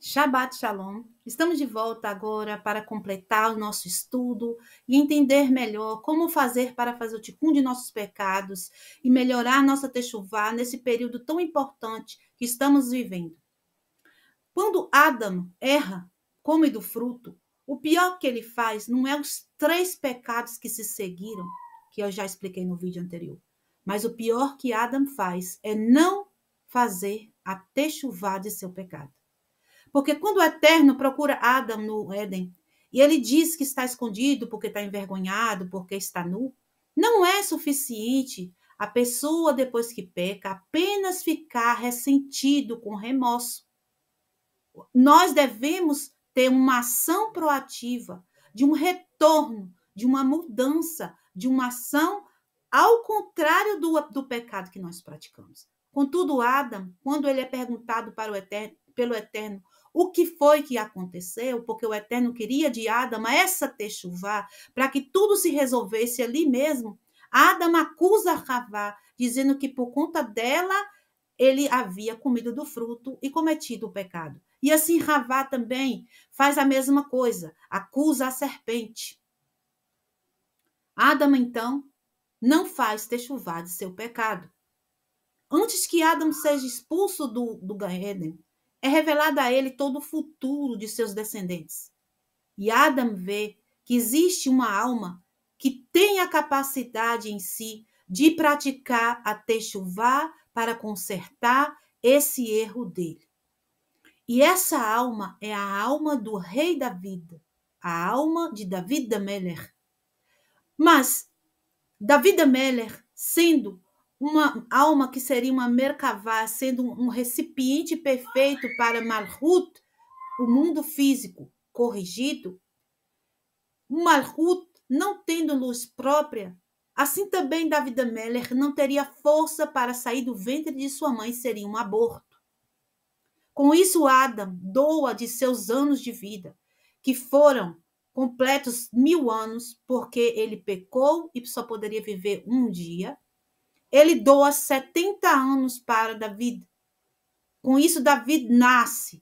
Shabbat Shalom. Estamos de volta agora para completar o nosso estudo e entender melhor como fazer para fazer o tikkun de nossos pecados e melhorar nossa techuvá nesse período tão importante que estamos vivendo. Quando Adam erra, come do fruto, o pior que ele faz não é os 3 pecados que se seguiram, que eu já expliquei no vídeo anterior, mas o pior que Adam faz é não fazer a techuvá de seu pecado. Porque quando o Eterno procura Adam no Éden, e ele diz que está escondido porque está envergonhado, porque está nu, não é suficiente a pessoa, depois que peca, apenas ficar ressentido com remorso. Nós devemos ter uma ação proativa, de um retorno, de uma mudança, de uma ação ao contrário do pecado que nós praticamos. Contudo, Adam, quando ele é perguntado pelo Eterno o que foi que aconteceu, porque o Eterno queria de Adam essa techuvá, para que tudo se resolvesse ali mesmo, Adam acusa Havá, dizendo que por conta dela ele havia comido do fruto e cometido o pecado. E assim Havá também faz a mesma coisa, acusa a serpente. Adam, então, não faz techuvá de seu pecado. Antes que Adam seja expulso do Gan-Eden, é revelado a ele todo o futuro de seus descendentes. E Adam vê que existe uma alma que tem a capacidade em si de praticar a techuvá para consertar esse erro dele. E essa alma é a alma do rei David, a alma de David Ameller. Mas David Ameller, sendo uma alma que seria uma Merkavá, sendo um recipiente perfeito para Malhut, o mundo físico corrigido, o Malhut não tendo luz própria, assim também David Ameller não teria força para sair do ventre de sua mãe, seria um aborto. Com isso, Adam doa de seus anos de vida, que foram completos 1000 anos, porque ele pecou e só poderia viver um dia. Ele doa 70 anos para David. Com isso, David nasce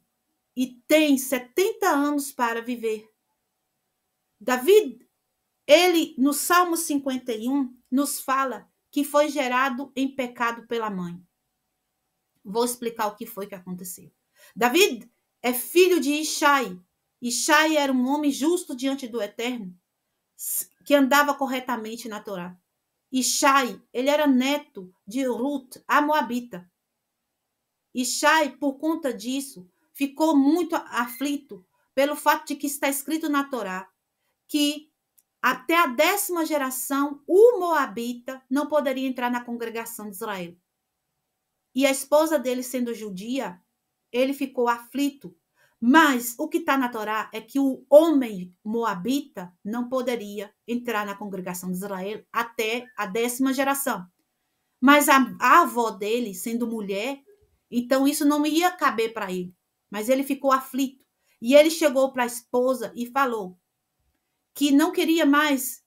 e tem 70 anos para viver. David, ele, no Salmo 51, nos fala que foi gerado em pecado pela mãe. Vou explicar o que foi que aconteceu. David é filho de Ishai. Ishai era um homem justo diante do Eterno, que andava corretamente na Torá. Ishai, ele era neto de Ruth, a Moabita. Ishai, por conta disso, ficou muito aflito pelo fato de que está escrito na Torá que até a 10ª geração o Moabita não poderia entrar na congregação de Israel. E a esposa dele, sendo judia, ele ficou aflito. Mas o que está na Torá é que o homem moabita não poderia entrar na congregação de Israel até a 10ª geração. Mas a avó dele, sendo mulher, então isso não ia caber para ele. Mas ele ficou aflito. E ele chegou para a esposa e falou que não queria mais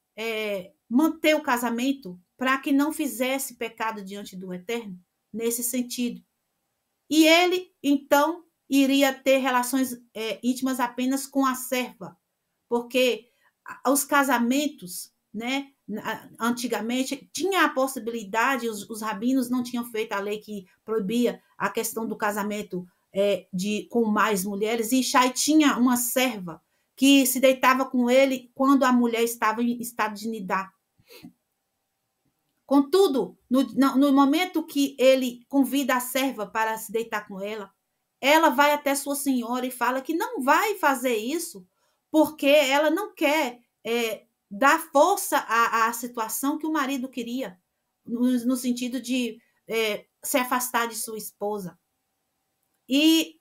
manter o casamento para que não fizesse pecado diante do Eterno, nesse sentido. E ele, então, iria ter relações íntimas apenas com a serva, porque os casamentos, né, antigamente, tinha a possibilidade, os rabinos não tinham feito a lei que proibia a questão do casamento com mais mulheres, e Ishai tinha uma serva que se deitava com ele quando a mulher estava em estado de nidá. Contudo, no momento que ele convida a serva para se deitar com ela vai até sua senhora e fala que não vai fazer isso porque ela não quer dar força à situação que o marido queria, no sentido de se afastar de sua esposa. E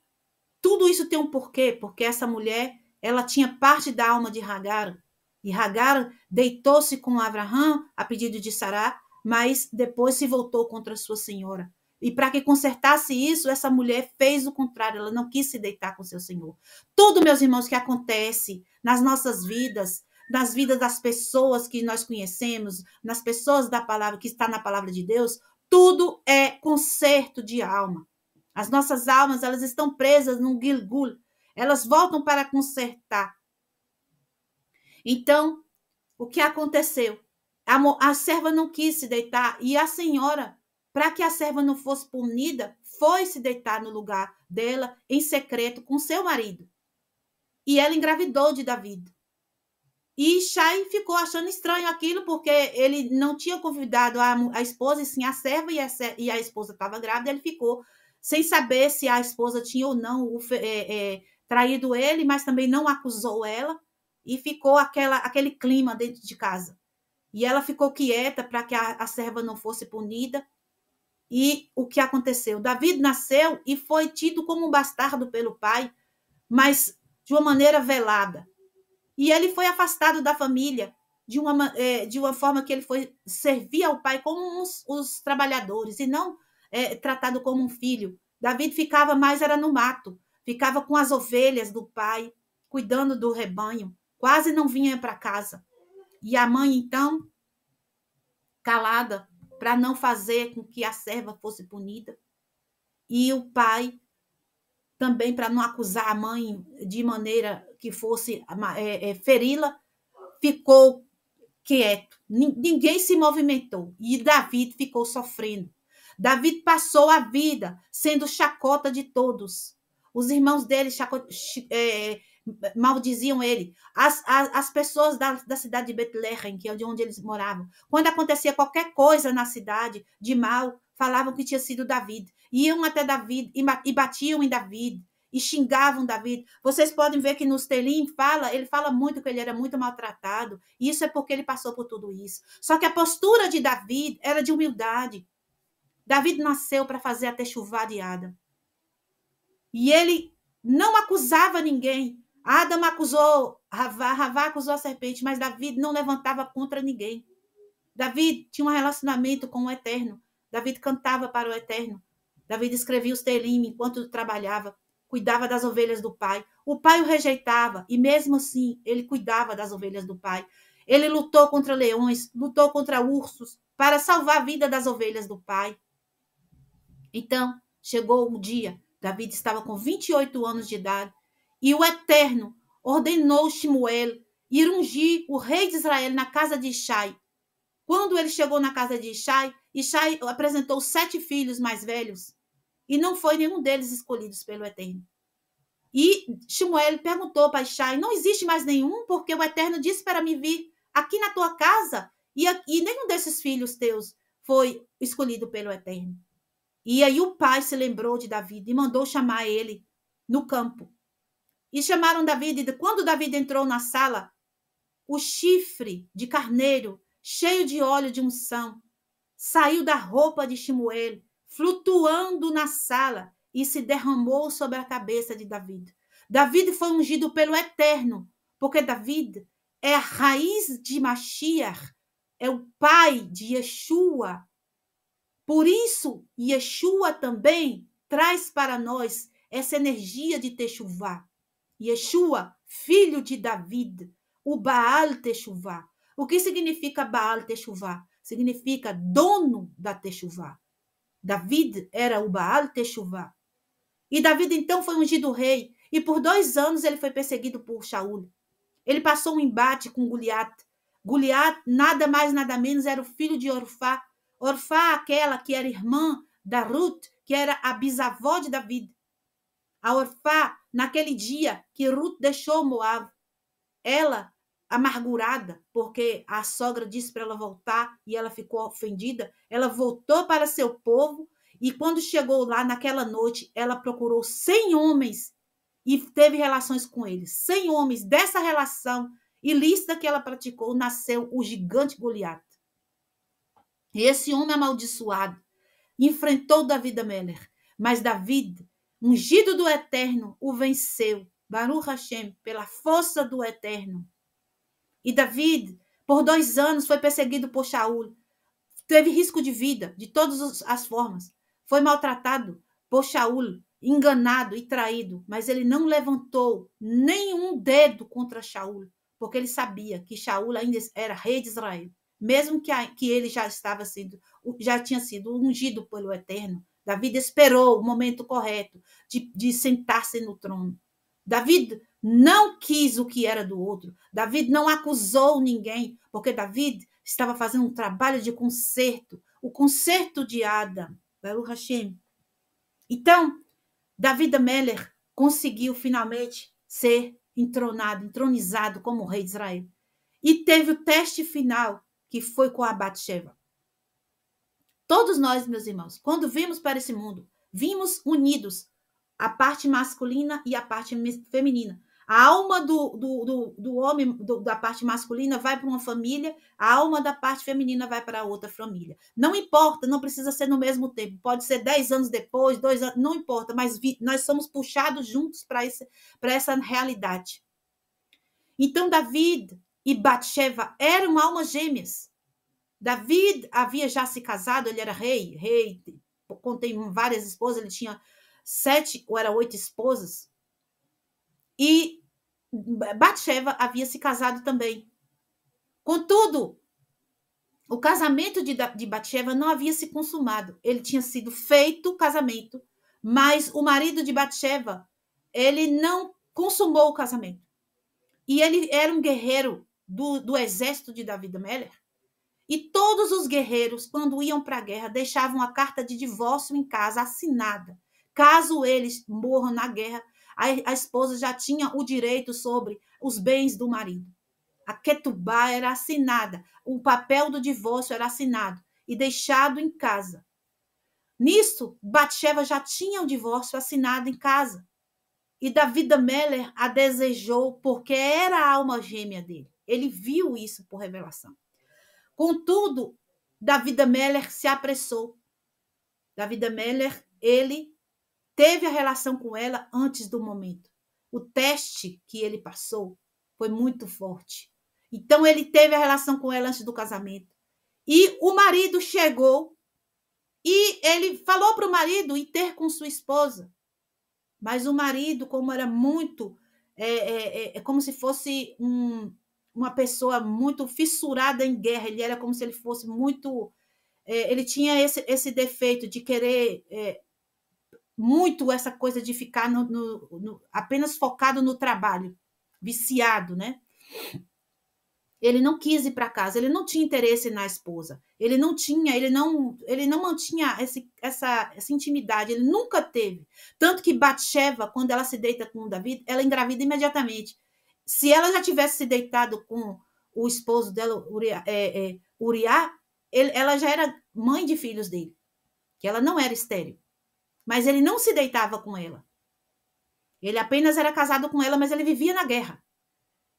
tudo isso tem um porquê, porque essa mulher ela tinha parte da alma de Hagar, e Hagar deitou-se com Abraham a pedido de Sará, mas depois se voltou contra sua senhora. E para que consertasse isso, essa mulher fez o contrário, ela não quis se deitar com seu senhor. Tudo, meus irmãos, que acontece nas nossas vidas, nas vidas das pessoas que nós conhecemos, nas pessoas da palavra, que está na palavra de Deus, tudo é conserto de alma. As nossas almas, elas estão presas num Gilgul. Elas voltam para consertar. Então, o que aconteceu? A serva não quis se deitar e a senhora, para que a serva não fosse punida, foi se deitar no lugar dela em secreto com seu marido. E ela engravidou de Davi. E Shai ficou achando estranho aquilo, porque ele não tinha convidado a esposa, e sim a serva, e a esposa estava grávida. Ele ficou sem saber se a esposa tinha ou não traído ele, mas também não acusou ela. E ficou aquele clima dentro de casa. E ela ficou quieta para que a serva não fosse punida. E o que aconteceu? Davi nasceu e foi tido como um bastardo pelo pai, mas de uma maneira velada. E ele foi afastado da família de uma forma que ele foi servir ao pai como os trabalhadores e não tratado como um filho. Davi ficava mais era no mato, ficava com as ovelhas do pai, cuidando do rebanho, quase não vinha para casa. E a mãe, então, calada, para não fazer com que a serva fosse punida. E o pai, também para não acusar a mãe de maneira que fosse feri-la, ficou quieto. Ninguém se movimentou. E Davi ficou sofrendo. Davi passou a vida sendo chacota de todos. Os irmãos dele maldiziam ele. As pessoas da cidade de Betlehem, que é de onde eles moravam, quando acontecia qualquer coisa na cidade de mal, falavam que tinha sido Davi. Iam até Davi e batiam em Davi e xingavam Davi. Vocês podem ver que nos Telim ele fala muito que ele era muito maltratado. E isso é porque ele passou por tudo isso. Só que a postura de Davi era de humildade. Davi nasceu para fazer a techuvá de Adam. E ele não acusava ninguém. Adam acusou Ravá acusou a serpente, mas Davi não levantava contra ninguém. Davi tinha um relacionamento com o Eterno. Davi cantava para o Eterno. Davi escrevia os Telim enquanto trabalhava, cuidava das ovelhas do pai. O pai o rejeitava e mesmo assim ele cuidava das ovelhas do pai. Ele lutou contra leões, lutou contra ursos para salvar a vida das ovelhas do pai. Então, chegou um dia, Davi estava com 28 anos de idade e o Eterno ordenou Shemuel ir ungir o rei de Israel na casa de Ishai. Quando ele chegou na casa de Ishai, Ishai apresentou 7 filhos mais velhos e não foi nenhum deles escolhidos pelo Eterno. E Shemuel perguntou para Ishai, não existe mais nenhum, porque o Eterno disse para me vir aqui na tua casa e nenhum desses filhos teus foi escolhido pelo Eterno. E aí o pai se lembrou de Davi e mandou chamar ele no campo. E chamaram Davi, e quando Davi entrou na sala, o chifre de carneiro, cheio de óleo de unção, saiu da roupa de Shemuel, flutuando na sala, e se derramou sobre a cabeça de Davi. Davi foi ungido pelo Eterno, porque Davi é a raiz de Mashiach, é o pai de Yeshua. Por isso, Yeshua também traz para nós essa energia de Techuvá. Yeshua, filho de David, o Baal Techuvá. O que significa Baal Techuvá? Significa dono da Techuvá. David era o Baal Techuvá. E David então foi ungido rei, e por 2 anos ele foi perseguido por Shaul. Ele passou um embate com Goliat. Goliat, nada mais, nada menos, era o filho de Orfá. Orfá, aquela que era irmã da Ruth, que era a bisavó de David. A Orfá, naquele dia que Ruth deixou Moab, ela, amargurada, porque a sogra disse para ela voltar e ela ficou ofendida, ela voltou para seu povo e quando chegou lá naquela noite, ela procurou 100 homens e teve relações com eles. 100 homens dessa relação ilícita que ela praticou, nasceu o gigante Goliat. E esse homem amaldiçoado enfrentou Davi Ameler, mas Davi, ungido do Eterno, o venceu. Baruch Hashem, pela força do Eterno. E Davi, por 2 anos, foi perseguido por Shaul. Teve risco de vida, de todas as formas. Foi maltratado por Shaul, enganado e traído, mas ele não levantou nenhum dedo contra Shaul, porque ele sabia que Shaul ainda era rei de Israel, mesmo que ele já tinha sido ungido pelo Eterno. Davi esperou o momento correto de sentar-se no trono. Davi não quis o que era do outro. Davi não acusou ninguém, porque Davi estava fazendo um trabalho de conserto, o conserto de Adam. Baruch Hashem. Então, Davi Ameller conseguiu finalmente ser entronizado como rei de Israel. E teve o teste final, que foi com a Batseba. Todos nós, meus irmãos, quando vimos para esse mundo, vimos unidos a parte masculina e a parte feminina. A alma do homem, da parte masculina, vai para uma família, a alma da parte feminina vai para outra família. Não importa, não precisa ser no mesmo tempo, pode ser 10 anos depois, 2 anos, não importa, mas nós somos puxados juntos para essa realidade. Então, Davi e Batseba eram almas gêmeas. Davi havia já se casado, ele era rei, contei várias esposas, ele tinha 7 ou era 8 esposas. E Batseba havia se casado também. Contudo, o casamento de Batseba não havia se consumado. Ele tinha sido feito o casamento, mas o marido de Batseba, ele não consumou o casamento. E ele era um guerreiro do exército de Davi Ameller. E todos os guerreiros, quando iam para a guerra, deixavam a carta de divórcio em casa assinada. Caso eles morram na guerra, a esposa já tinha o direito sobre os bens do marido. A ketubá era assinada, o papel do divórcio era assinado e deixado em casa. Nisso, Batseba já tinha o divórcio assinado em casa. E Davi Ameller a desejou porque era a alma gêmea dele. Ele viu isso por revelação. Contudo, Davi Ameller se apressou. Davi Ameller, ele teve a relação com ela antes do momento. O teste que ele passou foi muito forte. Então, ele teve a relação com ela antes do casamento. E o marido chegou e ele falou para o marido ir ter com sua esposa. Mas o marido, como era muito... como se fosse uma pessoa muito fissurada em guerra. Ele era como se ele fosse muito... ele tinha esse defeito de querer muito essa coisa de ficar apenas focado no trabalho, viciado, né? Ele não quis ir para casa, ele não tinha interesse na esposa, ele não mantinha essa intimidade, ele nunca teve. Tanto que Batseba, quando ela se deita com Davi, ela engravida imediatamente. Se ela já tivesse se deitado com o esposo dela, Uriá, ela já era mãe de filhos dele, que ela não era estéril. Mas ele não se deitava com ela. Ele apenas era casado com ela, mas ele vivia na guerra.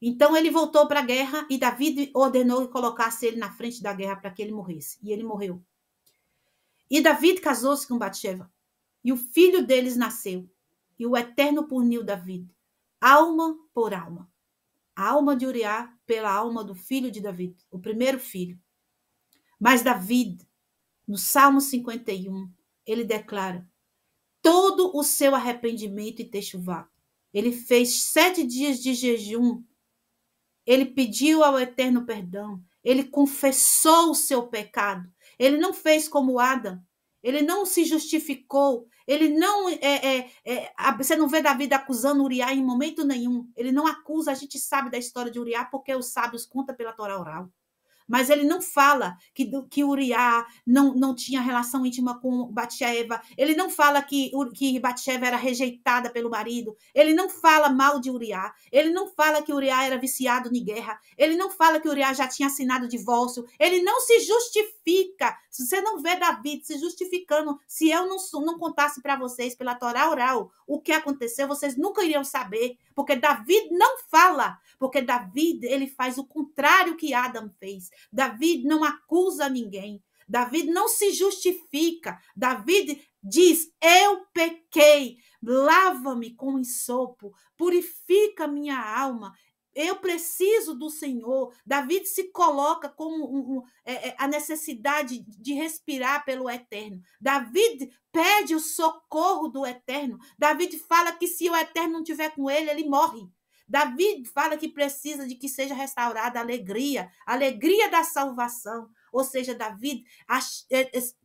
Então ele voltou para a guerra e Davi ordenou que colocasse ele na frente da guerra para que ele morresse. E ele morreu. E Davi casou-se com Batseba. E o filho deles nasceu. E o Eterno puniu Davi, alma por alma. A alma de Uriá pela alma do filho de Davi, o primeiro filho. Mas Davi, no Salmo 51, ele declara todo o seu arrependimento e techuvá. Ele fez 7 dias de jejum. Ele pediu ao Eterno perdão. Ele confessou o seu pecado. Ele não fez como Adam. Ele não se justificou. Ele não... você não vê Davi acusando Uriá em momento nenhum. Ele não acusa. A gente sabe da história de Uriá porque os sábios contam pela Torá oral. Mas ele não fala que Uriá não tinha relação íntima com Batseba. Ele não fala que Batseba era rejeitada pelo marido. Ele não fala mal de Uriá. Ele não fala que Uriá era viciado em guerra. Ele não fala que Uriá já tinha assinado divórcio. Ele não se justifica. Se você não vê Davi se justificando, se eu não contasse para vocês pela Torá oral o que aconteceu, vocês nunca iriam saber. Porque Davi não fala. Porque Davi, ele faz o contrário que Adam fez. Davi não acusa ninguém. Davi não se justifica. Davi diz, eu pequei, lava-me com ensopo, purifica minha alma. Eu preciso do Senhor. Davi se coloca como a necessidade de respirar pelo Eterno. Davi pede o socorro do Eterno. Davi fala que se o Eterno não estiver com ele, ele morre. Davi fala que precisa de que seja restaurada a alegria da salvação. Ou seja, Davi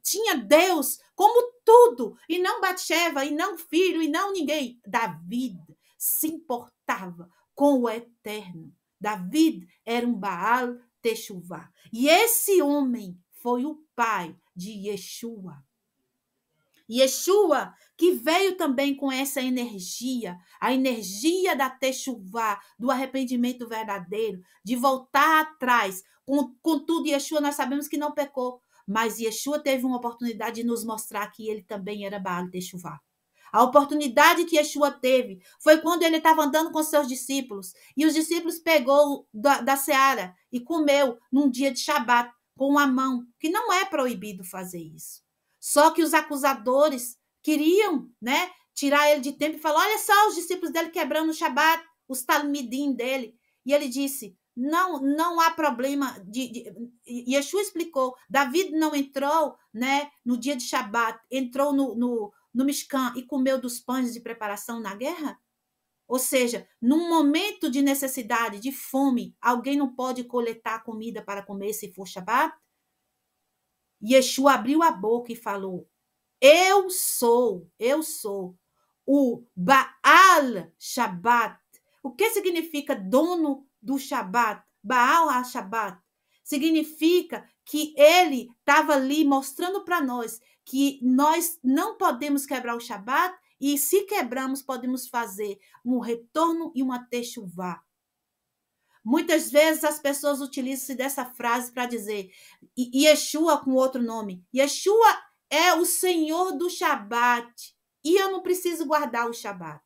tinha Deus como tudo, e não Batseba, e não filho, e não ninguém. Davi se importava com o eterno. Davi era um Baal Techuvá. E esse homem foi o pai de Yeshua. Yeshua, que veio também com essa energia, a energia da Techuvá, do arrependimento verdadeiro, de voltar atrás. Contudo, Yeshua, nós sabemos que não pecou, mas Yeshua teve uma oportunidade de nos mostrar que ele também era Baal Techuvá. A oportunidade que Yeshua teve foi quando ele estava andando com seus discípulos, e os discípulos pegou da seara e comeu num dia de Shabat com a mão, que não é proibido fazer isso. Só que os acusadores queriam, né, tirar ele de tempo e falar: olha só os discípulos dele quebrando o Shabat, os talmidim dele. E ele disse: não há problema. Yeshua explicou: Davi não entrou, né, no dia de Shabat, entrou no Mishkan e comeu dos pães de preparação na guerra? Ou seja, num momento de necessidade, de fome, alguém não pode coletar comida para comer se for Shabat? Yeshua abriu a boca e falou: eu sou o Baal Shabbat. O que significa dono do Shabbat? Baal HaShabbat. Significa que ele estava ali mostrando para nós que nós não podemos quebrar o Shabbat, e se quebramos, podemos fazer um retorno e uma techuvá. Muitas vezes as pessoas utilizam-se dessa frase para dizer Yeshua com outro nome. Yeshua é o Senhor do Shabat e eu não preciso guardar o Shabat.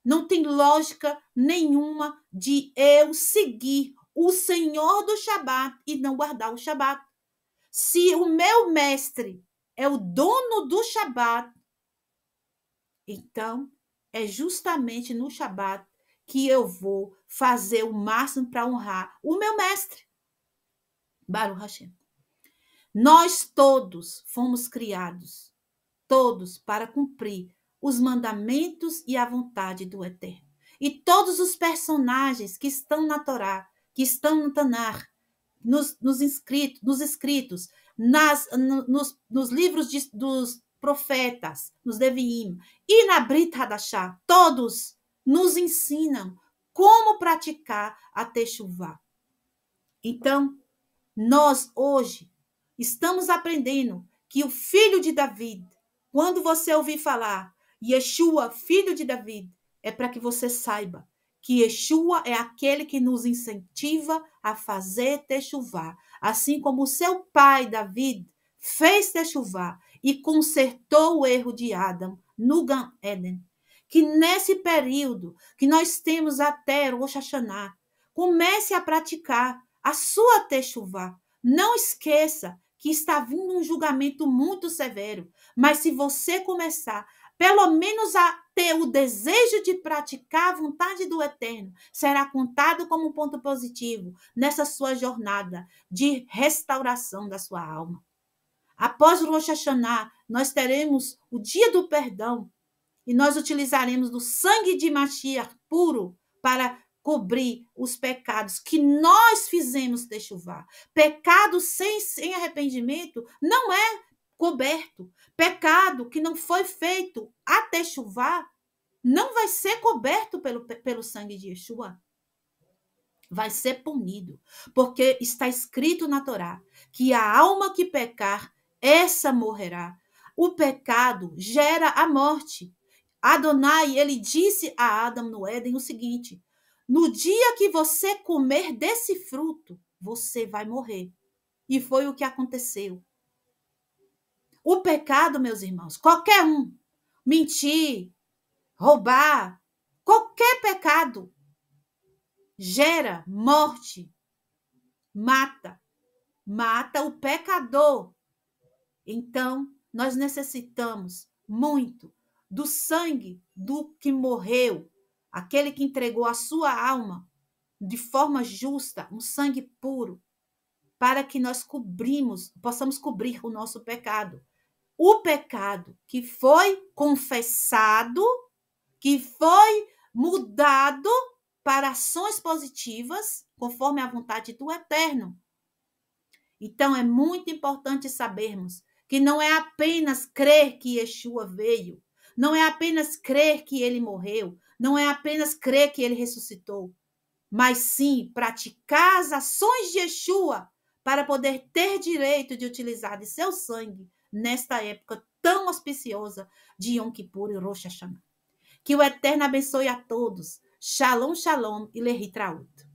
Não tem lógica nenhuma de eu seguir o Senhor do Shabat e não guardar o Shabat. Se o meu mestre é o dono do Shabat, então é justamente no Shabat que eu vou fazer o máximo para honrar o meu mestre. Baruch Hashem. Nós todos fomos criados, todos para cumprir os mandamentos e a vontade do Eterno. E todos os personagens que estão na Torá, que estão no Tanar, nos escritos, nos livros dos profetas, nos Deviim, e na Brit Hadashah, todos nos ensinam como praticar a Techuvá. Então, nós hoje estamos aprendendo que o filho de Davi, quando você ouvir falar Yeshua, filho de Davi, é para que você saiba que Yeshua é aquele que nos incentiva a fazer techuvá, assim como o seu pai, Davi, fez techuvá e consertou o erro de Adão no Gan Eden. Que nesse período que nós temos até Rosh Hashanah, comece a praticar a sua techuvá. Não esqueça que está vindo um julgamento muito severo, mas se você começar pelo menos a ter o desejo de praticar a vontade do Eterno, será contado como um ponto positivo nessa sua jornada de restauração da sua alma. Após o Rosh Hashanah, nós teremos o dia do perdão e nós utilizaremos do sangue de Mashiach puro para cobrir os pecados que nós fizemos techuvá. Pecado sem arrependimento não é coberto. Pecado que não foi feito a techuvá não vai ser coberto pelo sangue de Yeshua. Vai ser punido, porque está escrito na Torá que a alma que pecar, essa morrerá. O pecado gera a morte. Adonai, ele disse a Adão no Éden o seguinte: no dia que você comer desse fruto, você vai morrer. E foi o que aconteceu. O pecado, meus irmãos, qualquer um, mentir, roubar, qualquer pecado, gera morte, mata o pecador. Então, nós necessitamos muito do sangue do que morreu, aquele que entregou a sua alma de forma justa, um sangue puro, para que nós possamos cobrir o nosso pecado. O pecado que foi confessado, que foi mudado para ações positivas, conforme a vontade do Eterno. Então, é muito importante sabermos que não é apenas crer que Yeshua veio, não é apenas crer que ele morreu, não é apenas crer que ele ressuscitou, mas sim praticar as ações de Yeshua para poder ter direito de utilizar de seu sangue nesta época tão auspiciosa de Yom Kippur e Rosh Hashanah. Que o Eterno abençoe a todos. Shalom, shalom e Lehi Traut.